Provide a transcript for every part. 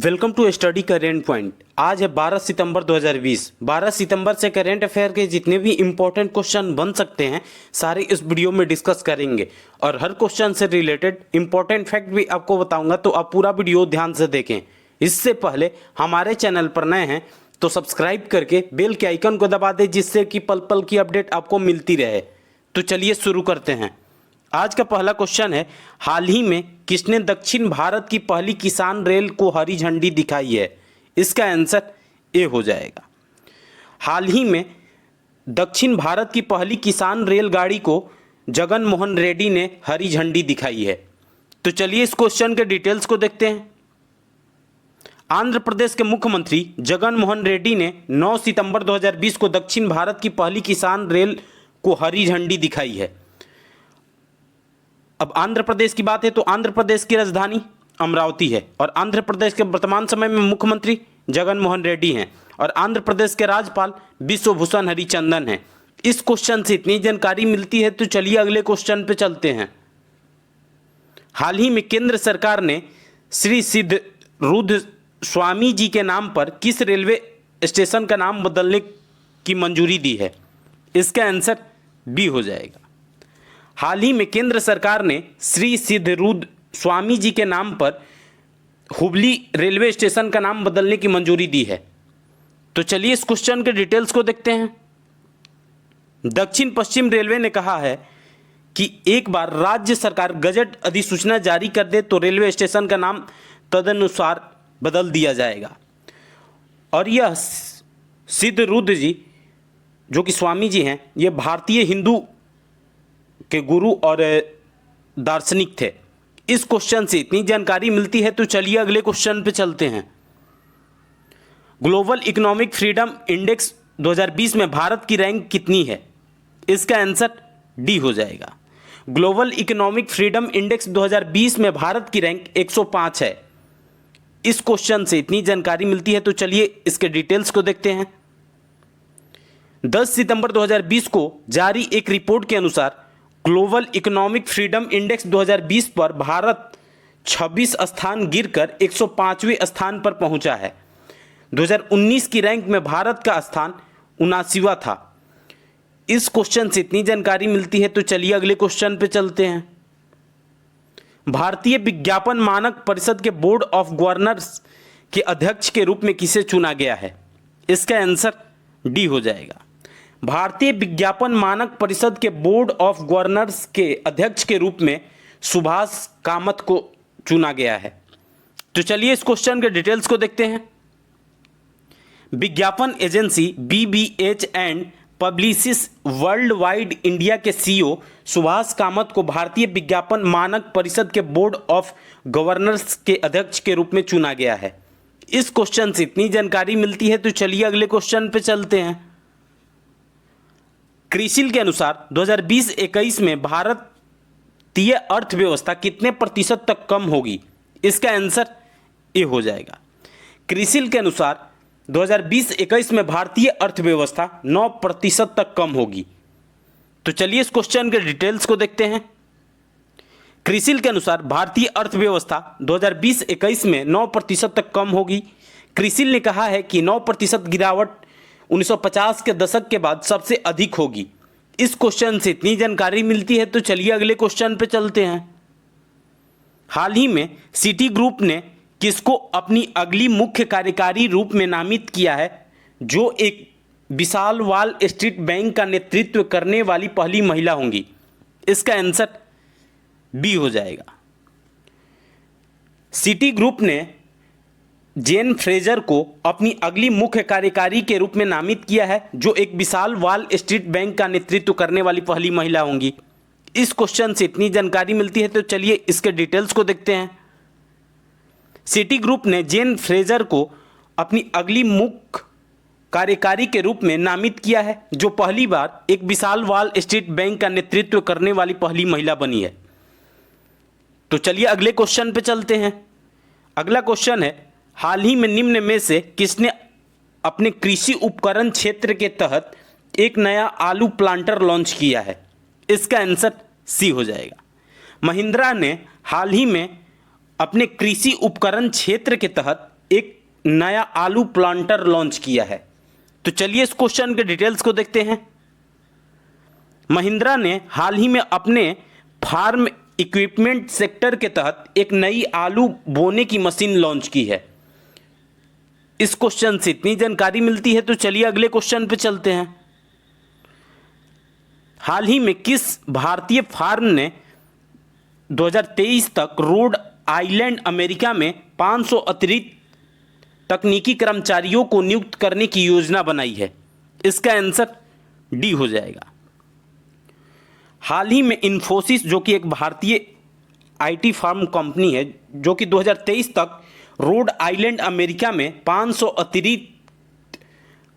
Welcome to study current point. आज है 12 सितंबर 2020। 12 सितंबर से करेंट अफेयर के जितने भी इंपॉर्टेंट क्वेश्चन बन सकते हैं सारे इस वीडियो में डिस्कस करेंगे और हर क्वेश्चन से रिलेटेड इंपॉर्टेंट फैक्ट भी आपको बताऊंगा, तो आप पूरा वीडियो ध्यान से देखें। इससे पहले हमारे चैनल पर नए हैं तो सब्सक्राइब करके बेल के आइकन को दबा दें, जिससे कि पल पल की अपडेट आपको मिलती रहे। तो चलिए शुरू करते हैं। आज का पहला क्वेश्चन है, हाल ही में किसने दक्षिण भारत की पहली किसान रेल को हरी झंडी दिखाई है? इसका आंसर ए हो जाएगा। हाल ही में दक्षिण भारत की पहली किसान रेलगाड़ी को जगन मोहन रेड्डी ने हरी झंडी दिखाई है। तो चलिए इस क्वेश्चन के डिटेल्स को देखते हैं। आंध्र प्रदेश के मुख्यमंत्री जगन मोहन रेड्डी ने 9 सितंबर 2020 को दक्षिण भारत की पहली किसान रेल को हरी झंडी दिखाई है। अब आंध्र प्रदेश की बात है तो आंध्र प्रदेश की राजधानी अमरावती है और आंध्र प्रदेश के वर्तमान समय में मुख्यमंत्री जगन मोहन रेड्डी हैं और आंध्र प्रदेश के राज्यपाल बिश्वभूषण हरिचंदन हैं। इस क्वेश्चन से इतनी जानकारी मिलती है। तो चलिए अगले क्वेश्चन पे चलते हैं। हाल ही में केंद्र सरकार ने श्री सिद्ध रुद्र स्वामी जी के नाम पर किस रेलवे स्टेशन का नाम बदलने की मंजूरी दी है? इसका आंसर बी हो जाएगा। हाल ही में केंद्र सरकार ने श्री सिद्ध रुद्र स्वामी जी के नाम पर हुबली रेलवे स्टेशन का नाम बदलने की मंजूरी दी है। तो चलिए इस क्वेश्चन के डिटेल्स को देखते हैं। दक्षिण पश्चिम रेलवे ने कहा है कि एक बार राज्य सरकार गजट अधिसूचना जारी कर दे तो रेलवे स्टेशन का नाम तदनुसार बदल दिया जाएगा। और यह सिद्ध रुद्र जी जो कि स्वामी जी हैं, ये भारतीय हिंदू के गुरु और दार्शनिक थे। इस क्वेश्चन से इतनी जानकारी मिलती है। तो चलिए अगले क्वेश्चन पे चलते हैं। ग्लोबल इकोनॉमिक फ्रीडम इंडेक्स 2020 में भारत की रैंक कितनी है? इसका आंसर डी हो जाएगा। ग्लोबल इकोनॉमिक फ्रीडम इंडेक्स 2020 में भारत की रैंक 105 है। इस क्वेश्चन से इतनी जानकारी मिलती है। तो चलिए इसके डिटेल्स को देखते हैं। 10 सितंबर 2020 को जारी एक रिपोर्ट के अनुसार ग्लोबल इकोनॉमिक फ्रीडम इंडेक्स 2020 पर भारत 26 स्थान गिरकर 105वें स्थान पर पहुंचा है। 2019 की रैंक में भारत का स्थान 79वां था। इस क्वेश्चन से इतनी जानकारी मिलती है। तो चलिए अगले क्वेश्चन पे चलते हैं। भारतीय विज्ञापन मानक परिषद के बोर्ड ऑफ गवर्नर्स के अध्यक्ष के रूप में किसे चुना गया है? इसका आंसर डी हो जाएगा। भारतीय विज्ञापन मानक परिषद के बोर्ड ऑफ गवर्नर्स के अध्यक्ष के रूप में सुभाष कामत को चुना गया है। तो चलिए इस क्वेश्चन के डिटेल्स को देखते हैं। विज्ञापन agency BBH and Publicis Worldwide India के सीईओ सुभाष कामत को भारतीय विज्ञापन मानक परिषद के बोर्ड ऑफ गवर्नर्स के अध्यक्ष के रूप में चुना गया है। इस क्वेश्चन से इतनी जानकारी मिलती है। तो चलिए अगले क्वेश्चन पे चलते हैं। क्रिसिल के अनुसार 2020-21 में भारतीय अर्थव्यवस्था कितने प्रतिशत तक कम होगी? इसका आंसर ए हो जाएगा। क्रिसिल के अनुसार 2020-21 में भारतीय अर्थव्यवस्था 9% तक कम होगी। तो चलिए इस क्वेश्चन के डिटेल्स को देखते हैं। क्रिसिल के अनुसार भारतीय अर्थव्यवस्था 2020-21 में 9% तक कम होगी। क्रिसिल ने कहा है कि 9% गिरावट 1950 के दशक के बाद सबसे अधिक होगी। इस क्वेश्चन से इतनी जानकारी मिलती है। तो चलिए अगले क्वेश्चन पे चलते हैं। हाल ही में सिटी ग्रुप ने किसको अपनी अगली मुख्य कार्यकारी रूप में नामित किया है, जो एक विशाल वॉल स्ट्रीट बैंक का नेतृत्व करने वाली पहली महिला होंगी? इसका आंसर बी हो जाएगा। सिटी ग्रुप ने जेन फ्रेजर को अपनी अगली मुख्य कार्यकारी के रूप में नामित किया है, जो एक विशाल वॉल स्ट्रीट बैंक का नेतृत्व करने वाली पहली महिला होंगी। इस क्वेश्चन से इतनी जानकारी मिलती है। तो चलिए इसके डिटेल्स को देखते हैं। सिटी ग्रुप ने जेन फ्रेजर को अपनी अगली मुख्य कार्यकारी के रूप में नामित किया है, जो पहली बार एक विशाल वॉल स्ट्रीट बैंक का नेतृत्व करने वाली पहली महिला बनी है। तो चलिए अगले क्वेश्चन पे चलते हैं। अगला क्वेश्चन है, हाल ही में निम्न में से किसने अपने कृषि उपकरण क्षेत्र के तहत एक नया आलू प्लांटर लॉन्च किया है? इसका आंसर सी हो जाएगा। महिंद्रा ने हाल ही में अपने कृषि उपकरण क्षेत्र के तहत एक नया आलू प्लांटर लॉन्च किया है। तो चलिए इस क्वेश्चन के डिटेल्स को देखते हैं। महिंद्रा ने हाल ही में अपने फार्म इक्विपमेंट सेक्टर के तहत एक नई आलू बोने की मशीन लॉन्च की है। इस क्वेश्चन से इतनी जानकारी मिलती है, तो चलिए अगले क्वेश्चन पे चलते हैं। हाल ही में किस भारतीय फार्म ने 2023 तक रोड आइलैंड अमेरिका में 500 अतिरिक्त तकनीकी कर्मचारियों को नियुक्त करने की योजना बनाई है? इसका आंसर डी हो जाएगा। हाल ही में इन्फोसिस, जो कि एक भारतीय आईटी फार्म कंपनी है, जो कि 2023 तक रोड आइलैंड अमेरिका में 500 अतिरिक्त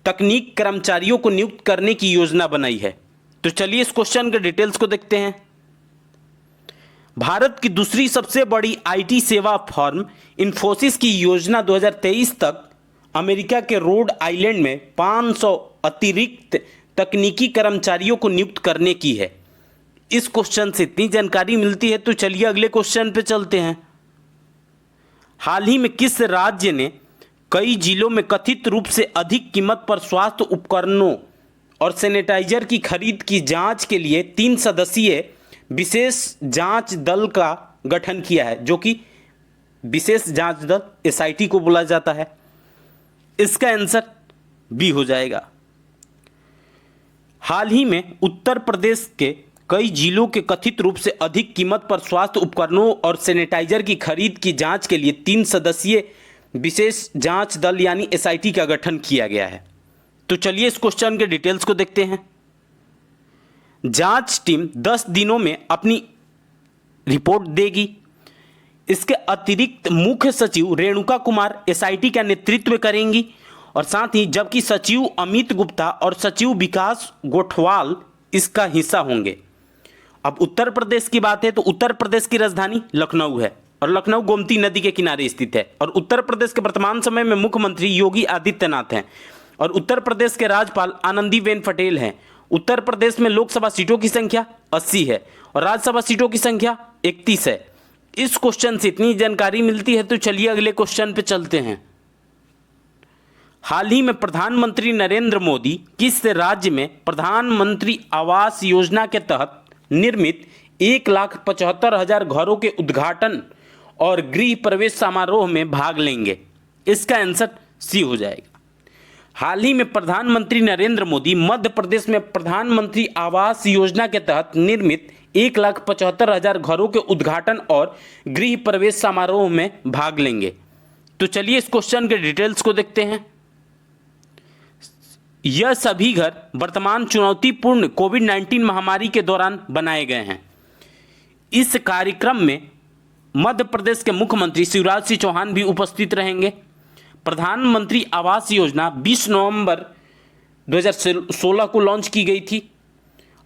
तकनीक कर्मचारियों को नियुक्त करने की योजना बनाई है। तो चलिए इस क्वेश्चन के डिटेल्स को देखते हैं। भारत की दूसरी सबसे बड़ी आईटी सेवा फर्म इन्फोसिस की योजना 2023 तक अमेरिका के रोड आइलैंड में 500 अतिरिक्त तकनीकी कर्मचारियों को नियुक्त करने की है। इस क्वेश्चन से इतनी जानकारी मिलती है, तो चलिए अगले क्वेश्चन पे चलते हैं। हाल ही में किस राज्य ने कई जिलों में कथित रूप से अधिक कीमत पर स्वास्थ्य उपकरणों और सैनिटाइजर की खरीद की जांच के लिए 3 सदस्यीय विशेष जांच दल का गठन किया है, जो कि विशेष जांच दल एसआईटी को बोला जाता है? इसका आंसर बी हो जाएगा। हाल ही में उत्तर प्रदेश के कई जिलों के कथित रूप से अधिक कीमत पर स्वास्थ्य उपकरणों और सैनिटाइजर की खरीद की जांच के लिए 3 सदस्यीय विशेष जांच दल यानी एसआईटी का गठन किया गया है। तो चलिए इस क्वेश्चन के डिटेल्स को देखते हैं। जांच टीम 10 दिनों में अपनी रिपोर्ट देगी। इसके अतिरिक्त मुख्य सचिव रेणुका कुमार एसआईटी का नेतृत्व करेंगी, और साथ ही जबकि सचिव अमित गुप्ता और सचिव विकास गोठवाल इसका हिस्सा होंगे। अब उत्तर प्रदेश की बात है, तो उत्तर प्रदेश की राजधानी लखनऊ है, और लखनऊ गोमती नदी के किनारे स्थित है। और उत्तर प्रदेश के वर्तमान समय में मुख्यमंत्री योगी आदित्यनाथ हैं, और उत्तर प्रदेश के राज्यपाल आनंदीबेन पटेल हैं। उत्तर प्रदेश में लोकसभा सीटों की संख्या 80 है और राज्यसभा सीटों की संख्या 31 है। इस क्वेश्चन से इतनी जानकारी मिलती है, तो चलिए अगले क्वेश्चन पे चलते हैं। हाल ही में प्रधानमंत्री नरेंद्र मोदी किस राज्य में प्रधानमंत्री आवास योजना के तहत निर्मित 1,75,000 घरों के उद्घाटन और गृह प्रवेश समारोह में भाग लेंगे? इसका आंसर सी हो जाएगा। हाल ही में प्रधानमंत्री नरेंद्र मोदी मध्य प्रदेश में प्रधानमंत्री आवास योजना के तहत निर्मित 1,75,000 घरों के उद्घाटन और गृह प्रवेश समारोह में भाग लेंगे। तो चलिए इस क्वेश्चन के डिटेल्स को देखते हैं। यह सभी घर वर्तमान चुनौतीपूर्ण कोविड-19 महामारी के दौरान बनाए गए हैं। इस कार्यक्रम में मध्य प्रदेश के मुख्यमंत्री शिवराज सिंह चौहान भी उपस्थित रहेंगे। प्रधानमंत्री आवास योजना 20 नवंबर 2016 को लॉन्च की गई थी।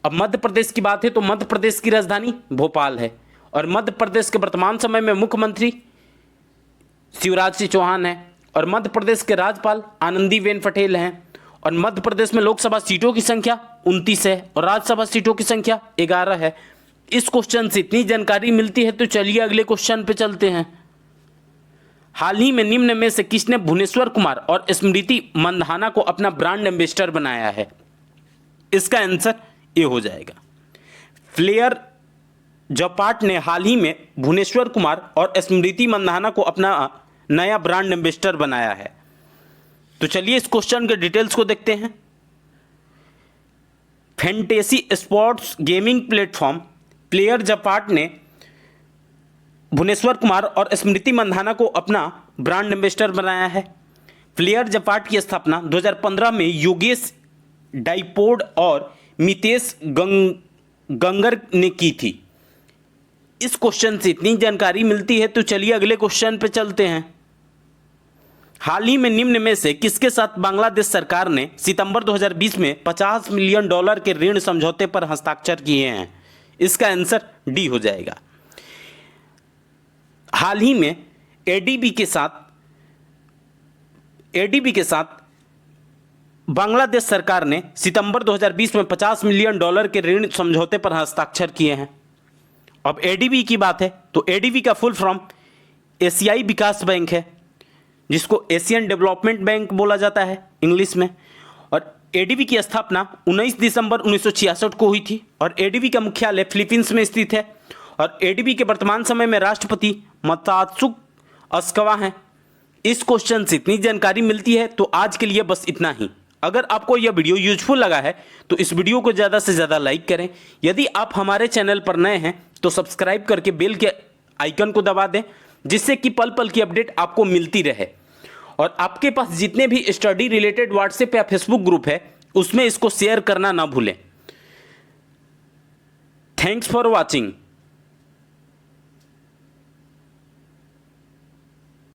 अब मध्य प्रदेश की बात है, तो मध्य प्रदेश की राजधानी भोपाल है, और मध्य प्रदेश के वर्तमान समय में मुख्यमंत्री शिवराज सिंह चौहान है, और मध्य प्रदेश के राज्यपाल आनंदीबेन पटेल हैं, और मध्य प्रदेश में लोकसभा सीटों की संख्या 29 है और राज्यसभा सीटों की संख्या 11 है। इस क्वेश्चन से इतनी जानकारी मिलती है, तो चलिए अगले क्वेश्चन पे चलते हैं। हाल ही में निम्न में से किसने भुवनेश्वर कुमार और स्मृति मंधाना को अपना ब्रांड एम्बेसडर बनाया है? इसका आंसर ए हो जाएगा। फ्लेयर जपाट ने हाल ही में भुवनेश्वर कुमार और स्मृति मंधाना को अपना नया ब्रांड एम्बेसडर बनाया है। तो चलिए इस क्वेश्चन के डिटेल्स को देखते हैं। Fantasy sports gaming platform player जपाट ने भुवनेश्वर कुमार और स्मृति मंधाना को अपना ब्रांड एम्बेसडर बनाया है। प्लेयर जपाट की स्थापना 2015 में योगेश डाइपोड और मितेश गंगर ने की थी। इस क्वेश्चन से इतनी जानकारी मिलती है, तो चलिए अगले क्वेश्चन पे चलते हैं। हाल ही में निम्न में से किसके साथ बांग्लादेश सरकार ने सितंबर 2020 में $50 मिलियन के ऋण समझौते पर हस्ताक्षर किए हैं? इसका आंसर डी हो जाएगा। हाल ही में एडीबी के साथ बांग्लादेश सरकार ने सितंबर 2020 में $50 मिलियन के ऋण समझौते पर हस्ताक्षर किए हैं। अब एडीबी की बात है, तो एडीबी का फुल फॉर्म एशियाई विकास बैंक है, जिसको एशियन डेवलपमेंट बैंक बोला जाता है इंग्लिश में। और एडीबी की स्थापना 19 दिसंबर 1966 को हुई थी और एडीबी का मुख्यालय फिलीपींस में स्थित है। और एडीबी के वर्तमान समय में राष्ट्रपति मत्सुको अस्कावा हैं। इस क्वेश्चन से इतनी जानकारी मिलती है, तो आज के लिए बस इतना ही। अगर आपको यह वीडियो यूजफुल लगा है तो इस वीडियो को ज़्यादा से ज़्यादा लाइक करें। यदि आप हमारे चैनल पर नए हैं तो सब्सक्राइब करके बेल के आइकन को दबा दें, जिससे कि पल पल की अपडेट आपको मिलती रहे। और आपके पास जितने भी स्टडी रिलेटेड व्हाट्सएप या फेसबुक ग्रुप है उसमें इसको शेयर करना ना भूलें। Thanks for watching.